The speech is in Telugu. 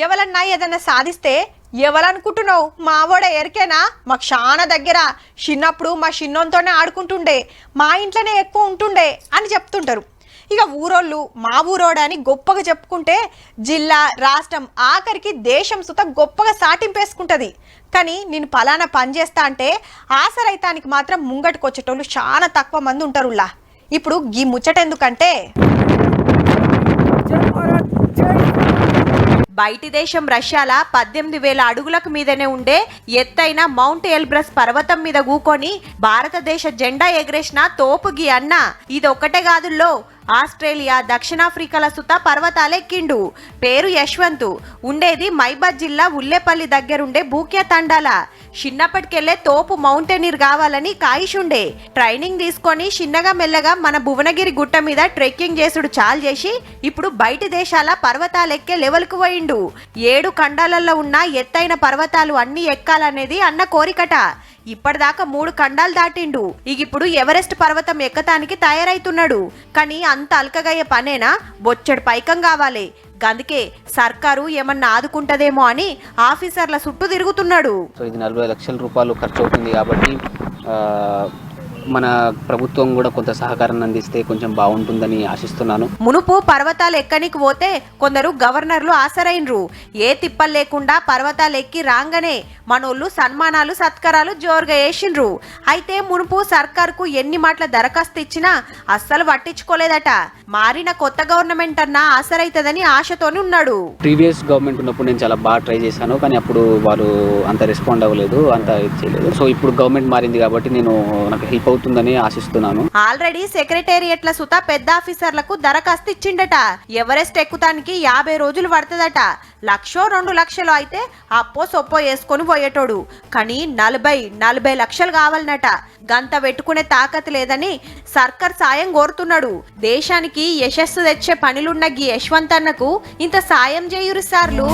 ఎవలన్నా ఏదన్నా సాధిస్తే ఎవలనుకుంటున్నావు మావోడ ఎరికేనా మాకు చాలా దగ్గర చిన్నప్పుడు మా చిన్నోంతోనే ఆడుకుంటుండే మా ఇంట్లోనే ఎక్కువ ఉంటుండే అని చెప్తుంటారు. ఇక ఊరోళ్ళు మా ఊరోడని గొప్పగా చెప్పుకుంటే జిల్లా రాష్ట్రం ఆఖరికి దేశం సుత గొప్పగా సాటింపేసుకుంటుంది. కానీ నేను పలానా పని చేస్తా అంటే ఆసరైతానికి మాత్రం ముంగటికొచ్చేటోళ్ళు చాలా తక్కువ మంది ఉంటారులా. ఇప్పుడు గీ ముచ్చటెందుకంటే బయటి దేశం రష్యాల 18,000 అడుగులకు మీదనే ఉండే ఎత్తైన మౌంట్ ఎల్బ్రస్ పర్వతం మీద కూకొని భారతదేశ జెండా ఎగరేసిన తోపుగి అన్న ఇదొక్కటే కాదుల్లో ఆస్ట్రేలియా దక్షిణాఫ్రికాల సుత పర్వతాలెక్కిండు. పేరు యశ్వంత్, ఉండేది మైబాద్ జిల్లా ఉల్లేపల్లి దగ్గరుండే బూక్యా తండాల. చిన్నప్పటికెళ్లే తోపు మౌంటైనీర్ కావాలని కాయిషుండే. ట్రైనింగ్ తీసుకొని చిన్నగా మెల్లగా మన భువనగిరి గుట్ట మీద ట్రెక్కింగ్ చేసుడు చాలు చేసి ఇప్పుడు బయటి దేశాల పర్వతాలెక్కే లెవెల్కు పోయిండు. 7 ఖండాలలో ఉన్న ఎత్తైన పర్వతాలు అన్ని ఎక్కాలనేది అన్న కోరికట. ఇప్పటిదాకా 3 ఖండాలు దాటిండు. ఇప్పుడు ఎవరెస్ట్ పర్వతం ఎక్కటానికి తయారైతున్నాడు. కానీ అంత అల్కగయ్యే పనేనా? బొచ్చడు పైకం కావాలి. అందుకే సర్కారు ఏమన్నా ఆదుకుంటదేమో అని ఆఫీసర్ల చుట్టూ తిరుగుతున్నాడు. ఇది 40 లక్షల రూపాయలు ఖర్చు అవుతుంది కాబట్టి మన ప్రభుత్వం కూడా కొంత సహకారాన్ని అందిస్తే కొంచెం బాగుంటుందని ఆశిస్తున్నాను. మునుపు పర్వతాలు ఎక్కనికి పోతే కొందరు గవర్నర్లు ఆసరైనరు. ఏ తిప్పలు లేకుండా పర్వతాలు ఎక్కి రాగానే మనోళ్ళు సన్మానాలు సత్కారాలు జోరుగా వేసిండ్రు. అయితే మునుపు సర్కార్కు ఎన్ని మాటల దరఖాస్తు ఇచ్చినా అస్సలు పట్టించుకోలేదట. మారిన కొత్త గవర్నమెంట్ అన్నా ఆసరైతదని ఆశతోని ఉన్నాడు. ప్రీవియస్ గవర్నమెంట్ ఉన్నప్పుడు నేను చాలా బాగా ట్రై చేశాను, కానీ అప్పుడు వాళ్ళు అంత రెస్పాండ్ అవ్వలేదు, అంత ఇది చేయలేదు. సో ఇప్పుడు గవర్నమెంట్ మారింది కాబట్టి నాకు హెల్ప్ అవుతుందని ఆశిస్తున్నాను. ఆల్రెడీ సెక్రటేరియట్ల సుత పెద్ద ఆఫీసర్లకు దరఖాస్తు ఇచ్చిండట. ఎవరెస్ట్ ఎక్కుతానికి 50 రోజులు పడుతుందట. 1,00,000-2 లక్షలు అయితే అప్పో సొప్పో వేసుకొని పోయేటోడు. కానీ 40 లక్షలు కావాలన్నట. గంత పెట్టుకునే తాకత్ లేదని సర్కార్ సాయం కోరుతున్నాడు. దేశానికి యశస్సు తెచ్చే పనిలున్న గీ యశ్వంత్ అన్నకు ఇంత సాయం చేయురు సార్లు.